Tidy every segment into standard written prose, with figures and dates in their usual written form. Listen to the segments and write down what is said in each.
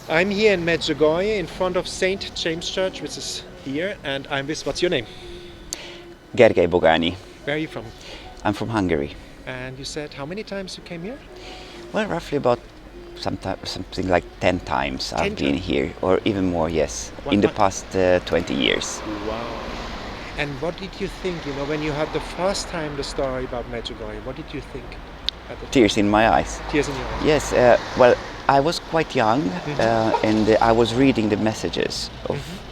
I'm here in Medjugorje in front of St. James Church, which is here, and I'm with, what's your name? Gergely, Boganyi. Where are you from? I'm from Hungary. And you said how many times you came here? Well, roughly about something like 10 times 10 I've been times? here, or even more, yes, What- in the what- past 20 years. Wow. And what did you think, when you heard the first time the story about Medjugorje, what did you think at the time? Tears in my eyes. Tears in your eyes. Yes, well, I was quite young and I was reading the messages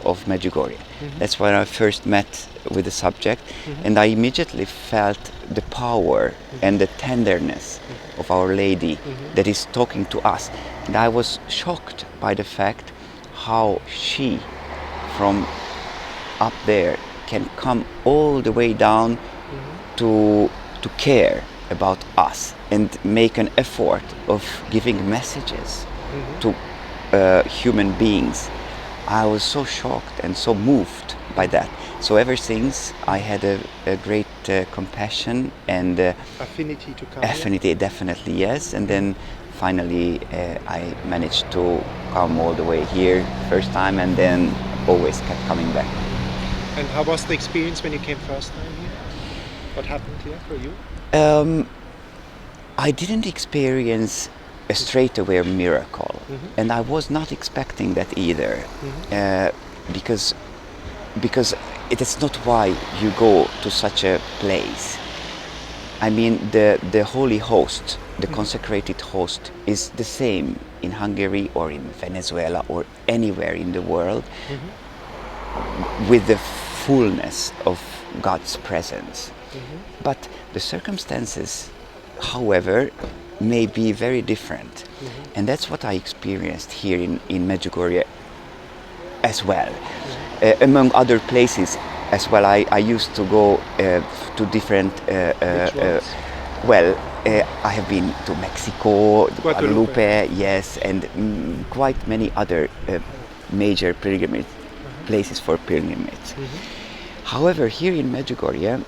of Medjugorje. That's when I first met with the subject, and I immediately felt the power and the tenderness of Our Lady that is talking to us. And I was shocked by the fact how she, from up there, can come all the way down to care about us and make an effort of giving messages to human beings. I was so shocked and so moved by that. So ever since I had a great compassion and Affinity to come here? affinity, definitely yes. And then finally I managed to come all the way here first time, and then always kept coming back. And how was the experience when you came first time here? What happened here for you? I didn't experience a straightaway miracle, and I was not expecting that either, because it is not why you go to such a place. I mean, the holy host, the consecrated host, is the same in Hungary or in Venezuela or anywhere in the world, with the fullness of God's presence. But the circumstances, however, may be very different. And that's what I experienced here in Medjugorje as well. Among other places as well, I used to go to different, I have been to Mexico, Guadalupe, yes, and quite many other major pilgrimage places for pilgrimage. However, here in Medjugorje,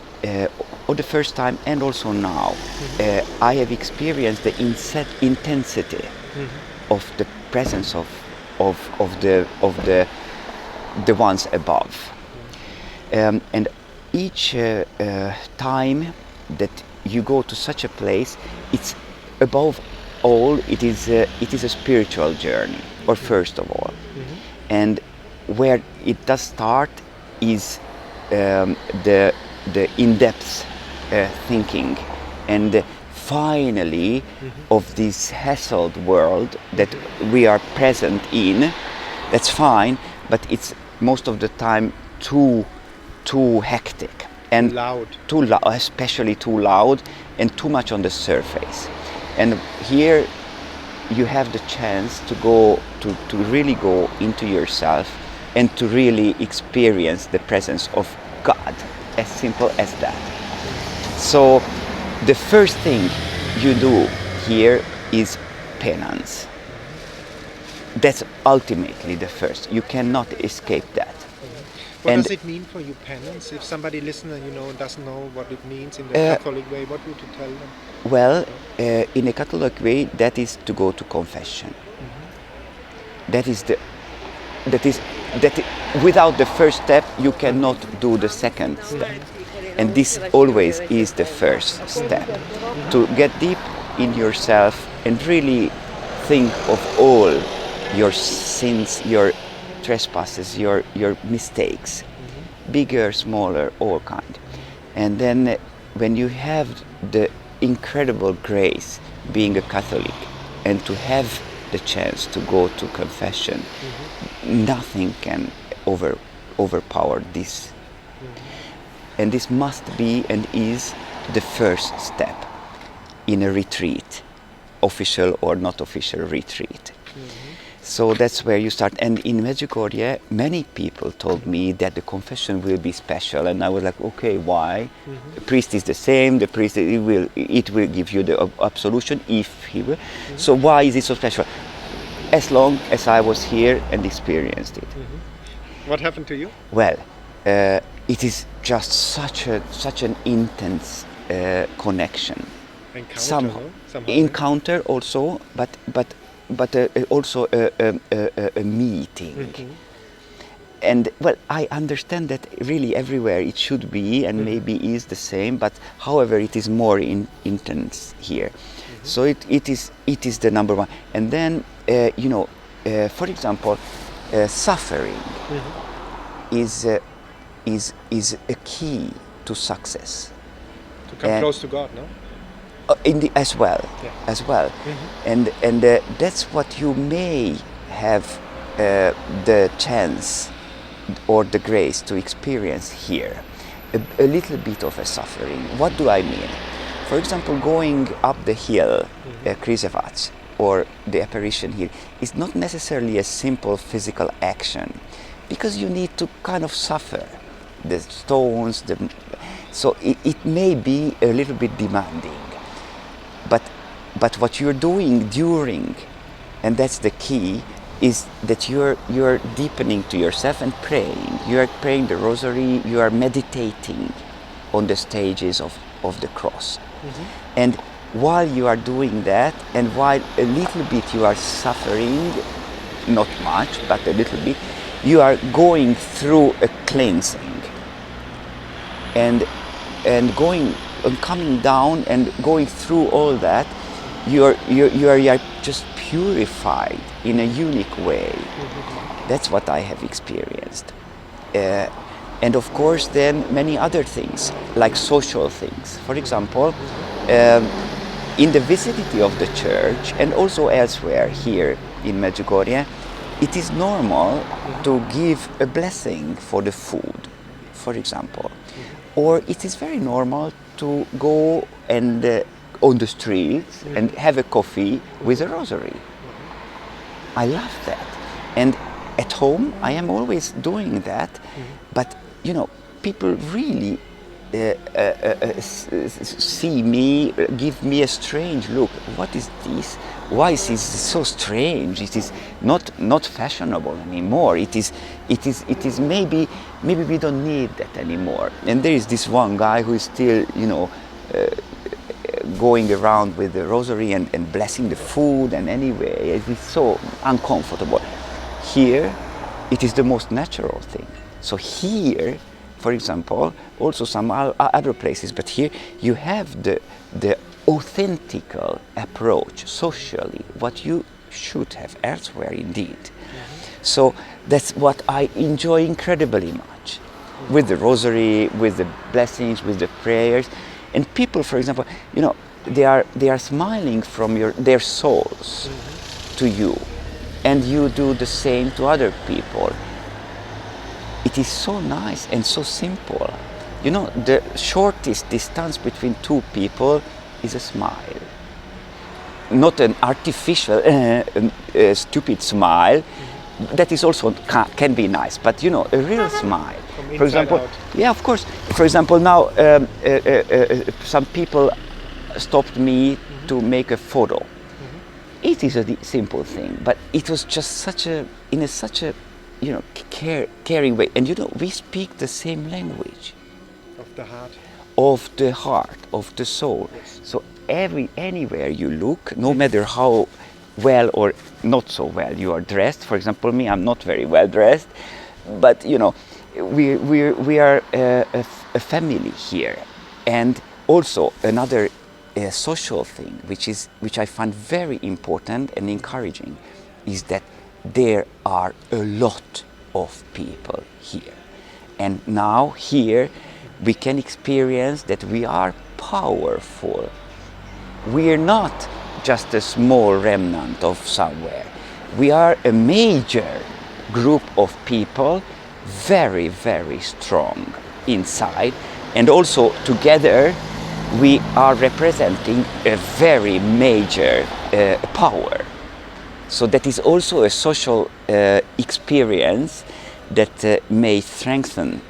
for the first time and also now, I have experienced the intensity of the presence of the ones above. And each time that you go to such a place, it's above all, it is a spiritual journey, or first of all. And where it does start is the in-depth thinking, and finally of this hassled world that we are present in. That's fine, but it's most of the time too hectic and Loud. especially too loud and too much on the surface. And here you have the chance to go to really go into yourself and to really experience the presence of God, as simple as that. So the first thing you do here is penance. That's ultimately the first. You cannot escape that. What And- does it mean for you, penance? If somebody listening, doesn't know what it means in the Catholic way, what would you tell them? Well, in a Catholic way, that is to go to confession. Without the first step, you cannot do the second step. And this always is the first step. To get deep in yourself and really think of all your sins, your trespasses, your mistakes, bigger, smaller, all kind. And then when you have the incredible grace being a Catholic and to have the chance to go to confession, nothing can overpower this. And this must be and is the first step in a retreat, official or not official retreat. So that's where you start. And in Medjugorje, many people told me that the confession will be special, and I was like, okay, why? The priest is the same. The priest it will give you the absolution if he will. So why is it so special? As long as I was here and experienced it. What happened to you? Well, it is just such an intense connection. Encounter, Somehow no? Somehow. encounter also, but also a meeting. And well, I understand that really everywhere it should be, and maybe is the same, but however it is more intense here. So it is the number one. And then for example, suffering is a key to success. To come close to God, no? As well, Yeah. as well. And that's what you may have the chance or the grace to experience here, a little bit of a suffering. What do I mean? For example, going up the hill, Križevac, or the apparition here, is not necessarily a simple physical action, because you need to kind of suffer the stones, so it may be a little bit demanding. But what you're doing during, and that's the key, is that you're deepening to yourself and praying. You are praying the rosary, you are meditating on the stages of the cross. And while you are doing that, and while a little bit you are suffering, not much, but a little bit, you are going through a cleansing. And going and coming down and going through all that, you are just purified in a unique way. That's what I have experienced. And of course then many other things, like social things. For example, in the vicinity of the church and also elsewhere here in Medjugorje, it is normal to give a blessing for the food, for example. Or it is very normal to go and on the streets and have a coffee with a rosary. I love that. And at home I am always doing that, but people really see me, give me a strange look. What is this? Why is this so strange? It is not fashionable anymore. It is maybe we don't need that anymore. And there is this one guy who is still going around with the rosary and blessing the food, and anyway it is so uncomfortable. Here it is the most natural thing. So here, for example, also some other places, but here you have the authentical approach socially, what you should have elsewhere indeed. So that's what I enjoy incredibly much, with the rosary, with the blessings, with the prayers. And people, for example, they are smiling from their souls to you, and you do the same to other people. It is so nice and so simple. The shortest distance between two people is a smile. Not an artificial, stupid smile. That is also can be nice, but a real smile. For example, out. yeah, of course. For example, now some people stopped me to make a photo. It is a simple thing, but it was just such a caring way. And we speak the same language. Of the heart. Of the heart, of the soul. Yes. So anywhere you look, no matter how well or not so well you are dressed. For example, me, I'm not very well dressed, but we are a family here. And also another social thing, which I find very important and encouraging, is that there are a lot of people here. And now here we can experience that we are powerful. We are not just a small remnant of somewhere. We are a major group of people, very, very strong inside, and also together we are representing a very major power. So that is also a social experience that may strengthen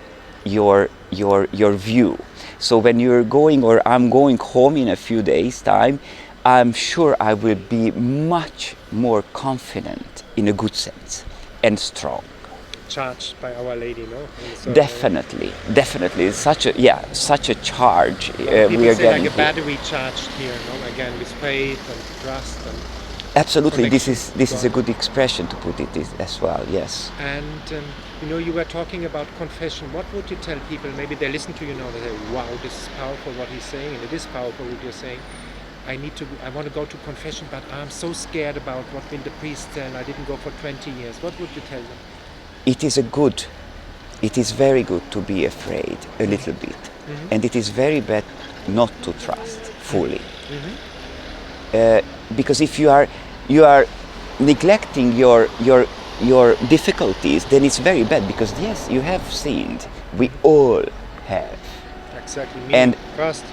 your view. So when you're going, or I'm going home in a few days' time, I'm sure I will be much more confident in a good sense and strong. Charged by Our Lady, no? Definitely. Such a charge People we are say getting like a here. battery charged here, no? Again, with faith and trust. Absolutely, this connection is a God. good expression to put it as well. Yes. And you were talking about confession. What would you tell people? Maybe they listen to you now. They say, "Wow, this is powerful what he's saying, and it is powerful what you're saying. I want to go to confession, but I'm so scared about what will the priest tell. I didn't go for 20 years." What would you tell them? It is very good to be afraid a little bit, and it is very bad not to trust fully. Because if you are neglecting your difficulties, then it's very bad. Because yes, you have sinned. We all have. Exactly. Me And first.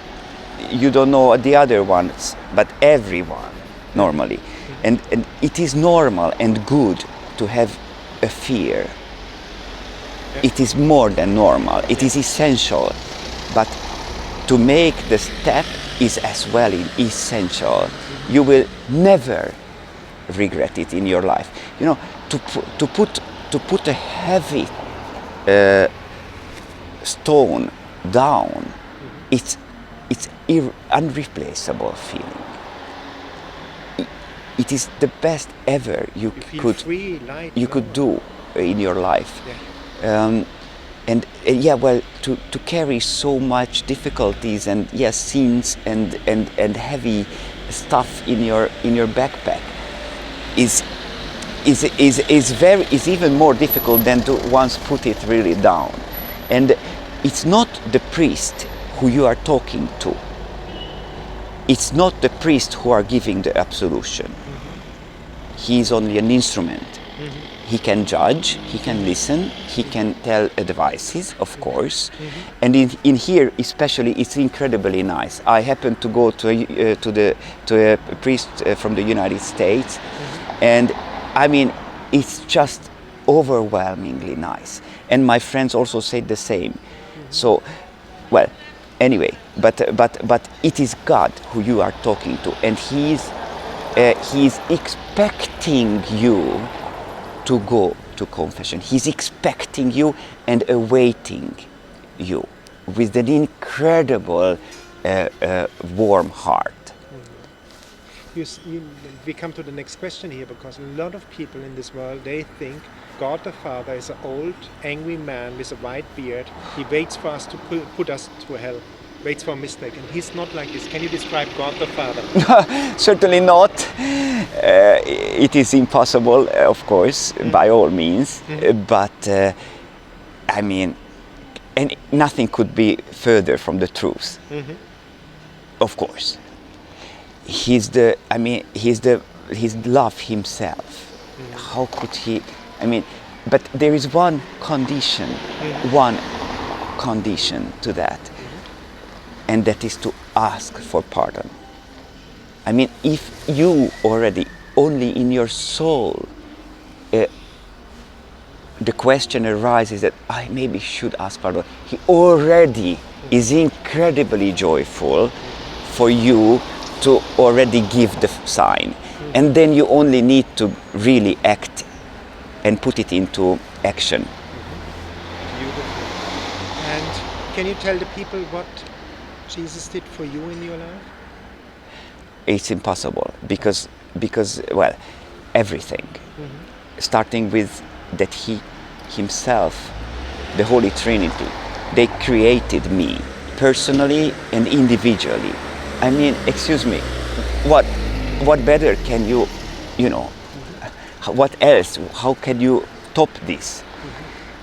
you don't know the other ones, but everyone normally. And it is normal and good to have a fear. It is more than normal. It is essential. But to make the step is as well essential. You will never regret it in your life. To put a heavy stone down, it's unreplaceable feeling. It is the best ever you feel could free, light, you could do in your life. Yeah. To carry so much difficulties and sins and heavy stuff in your backpack is even more difficult than to once put it really down. And it's not the priest who you are talking to. It's not the priest who are giving the absolution. He is only an instrument. He can judge, he can listen, he can tell advices, of course. And in here, especially, it's incredibly nice. I happened to go to a priest from the United States, and I mean, it's just overwhelmingly nice. And my friends also said the same. So, well, anyway, but it is God who you are talking to, and He is expecting you to go to confession. He's expecting you and awaiting you with an incredible warm heart. We come to the next question here, because a lot of people in this world, they think God the Father is an old, angry man with a white beard. He waits for us to put us to hell, waits for a mistake. And He's not like this. Can you describe God the Father? Certainly not. It is impossible, of course, by all means. But I mean, and nothing could be further from the truth. Of course, He's love Himself. How could He? I mean, but there is one condition to that, and that is to ask for pardon. I mean, if you already, only in your soul, the question arises that I maybe should ask pardon, He already is incredibly joyful for you to already give the sign. And then you only need to really act and put it into action. Beautiful. And can you tell the people what Jesus did for you in your life? It's impossible because well, everything. Starting with that He Himself, the Holy Trinity, they created me personally and individually. I mean, excuse me, what better can you what else? How can you top this?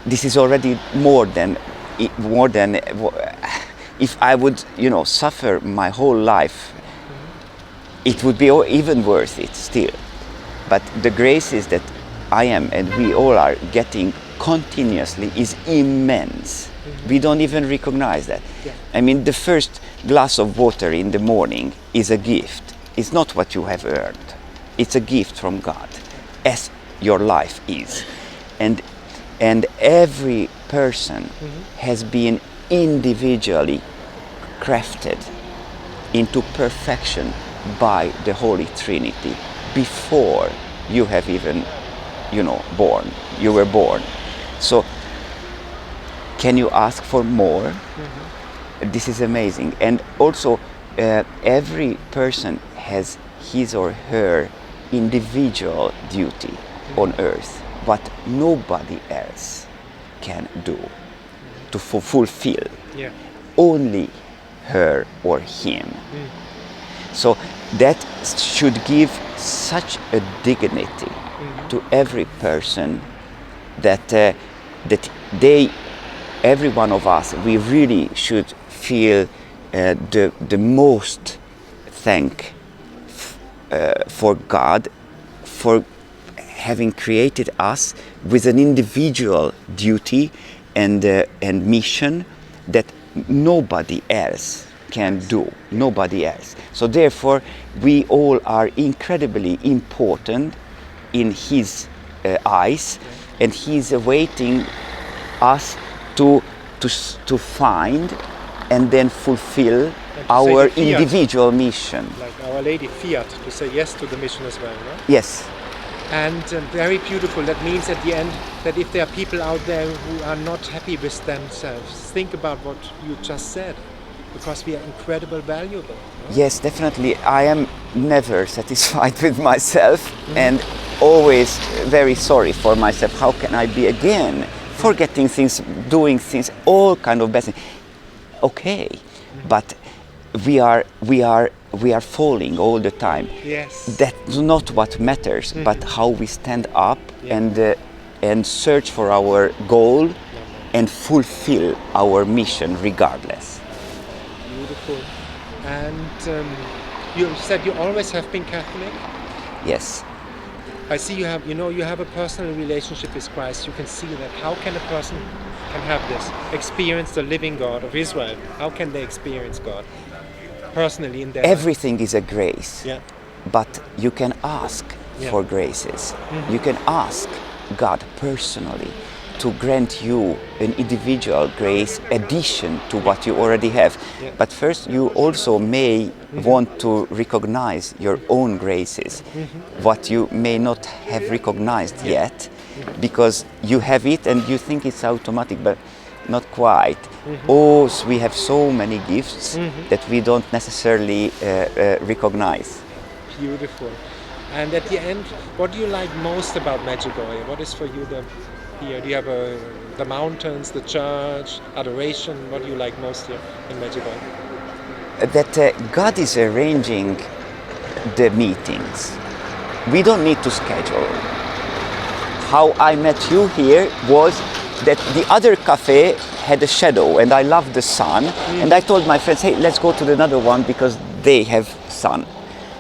This is already more than if I would, suffer my whole life, it would be even worth it still. But the graces that I am and we all are getting continuously is immense. We don't even recognize that. Yeah. I mean, the first glass of water in the morning is a gift. It's not what you have earned. It's a gift from God, as your life is. And every person has been individually crafted into perfection by the Holy Trinity before you have even, born. You were born. So, can you ask for more? This is amazing. And also, every person has his or her individual duty on earth, what nobody else can do to fulfill. Yeah. Only her or him. So that should give such a dignity to every person that every one of us, we really should feel the most thank for God for having created us with an individual duty and mission that nobody else can do, nobody else. So therefore, we all are incredibly important in His eyes, and He's awaiting us to find and then fulfill our individual mission. Like Our Lady Fiat, to say yes to the mission as well, no? Yes. And very beautiful. That means at the end that if there are people out there who are not happy with themselves, think about what you just said, because we are incredibly valuable. No? Yes, definitely. I am never satisfied with myself and always very sorry for myself. How can I be again? Forgetting things, doing things, all kind of bad things. Okay, but we are falling all the time. Yes. That's not what matters, but how we stand up and search for our goal and fulfill our mission regardless. Beautiful. And you said you always have been Catholic? Yes. I see you have a personal relationship with Christ. You can see that. How can a person can have this, experience the living God of Israel? How can they experience God personally in their Everything is a grace. Yeah. But you can ask for graces. You can ask God personally to grant you an individual grace addition to what you already have. Yeah. But first you also may want to recognize your own graces, what you may not have recognized yet, because you have it and you think it's automatic, but not quite. Oh, we have so many gifts that we don't necessarily recognize. Beautiful. And at the end, what do you like most about Medjugorje? What is for you here? Do you have the mountains, the church, adoration? What do you like most here in Medjugorje? That God is arranging the meetings. We don't need to schedule. How I met you here was that the other cafe had a shadow and I loved the sun, and I told my friends, hey, let's go to another one because they have sun.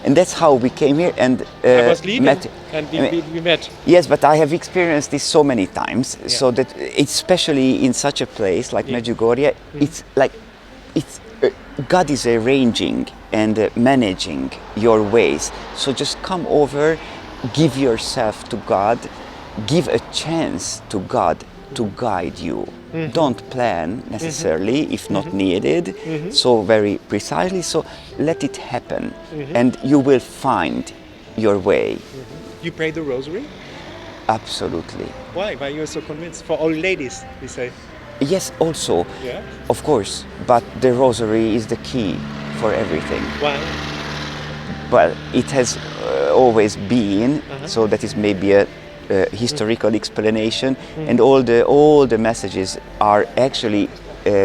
And that's how we came here and I was leaving met. and we met. Yes, but I have experienced this so many times, so that especially in such a place like Medjugorje, it's like God is arranging and managing your ways. So just come over, give yourself to God, give a chance to God to guide you. Don't plan necessarily if not needed, so very precisely, so let it happen and you will find your way. You pray the rosary? Absolutely. Why? Why you're so convinced? For old ladies, we say. Yes, also, Yeah? of course, but the rosary is the key for everything. Why? Well, it has always been, so that is maybe a historical explanation, and all the messages are actually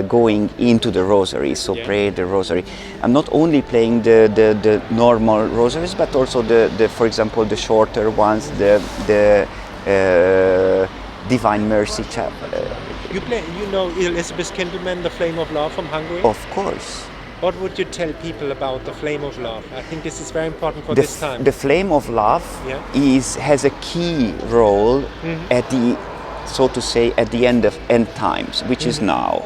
going into the rosary, so pray the rosary. I'm not only playing the normal rosaries, but also the for example the shorter ones, the Divine Mercy Chapel. You play, Elizabeth Kindelman, The Flame of Love from Hungary? Of course. What would you tell people about the Flame of Love? I think this is very important for this time. The Flame of Love has a key role at the, so to say, at the end of end times, which is now.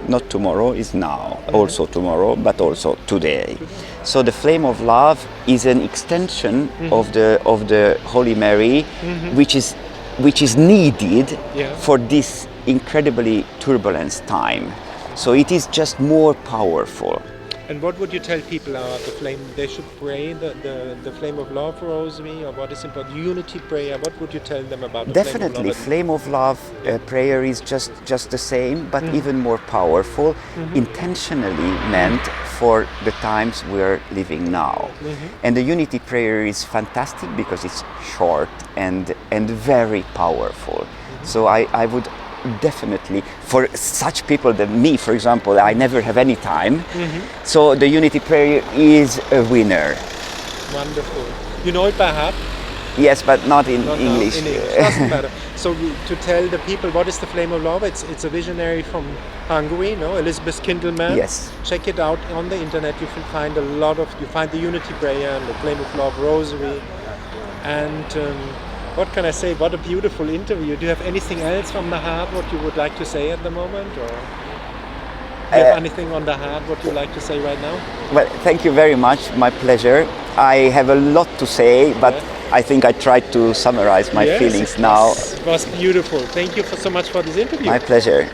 Not tomorrow, is now. Also tomorrow, but also today. So the Flame of Love is an extension of the Holy Mary, which is needed for this incredibly turbulent time. So it is just more powerful. And what would you tell people about the flame? They should pray the flame of love rosary, or what is important? Unity prayer. What would you tell them about the Definitely, flame of love? flame of love prayer is just the same, but even more powerful, intentionally meant for the times we're living now. And the unity prayer is fantastic because it's short and very powerful. So I would definitely, for such people than me, for example, I never have any time. So the unity prayer is a winner. Wonderful. You know it by heart? Yes, but not in Not now, English. in English. Doesn't matter. So to tell the people what is the flame of love, it's a visionary from Hungary, no? Elizabeth Kindelman. Yes. Check it out on the internet. You can find you find the unity prayer and the flame of love rosary. And what can I say? What a beautiful interview. Do you have anything else from the heart what you would like to say at the moment? Or do you have anything on the heart what you like to say right now? Well, thank you very much. My pleasure. I have a lot to say, but I think I tried to summarize my feelings now. It was beautiful. Thank you so much for this interview. My pleasure.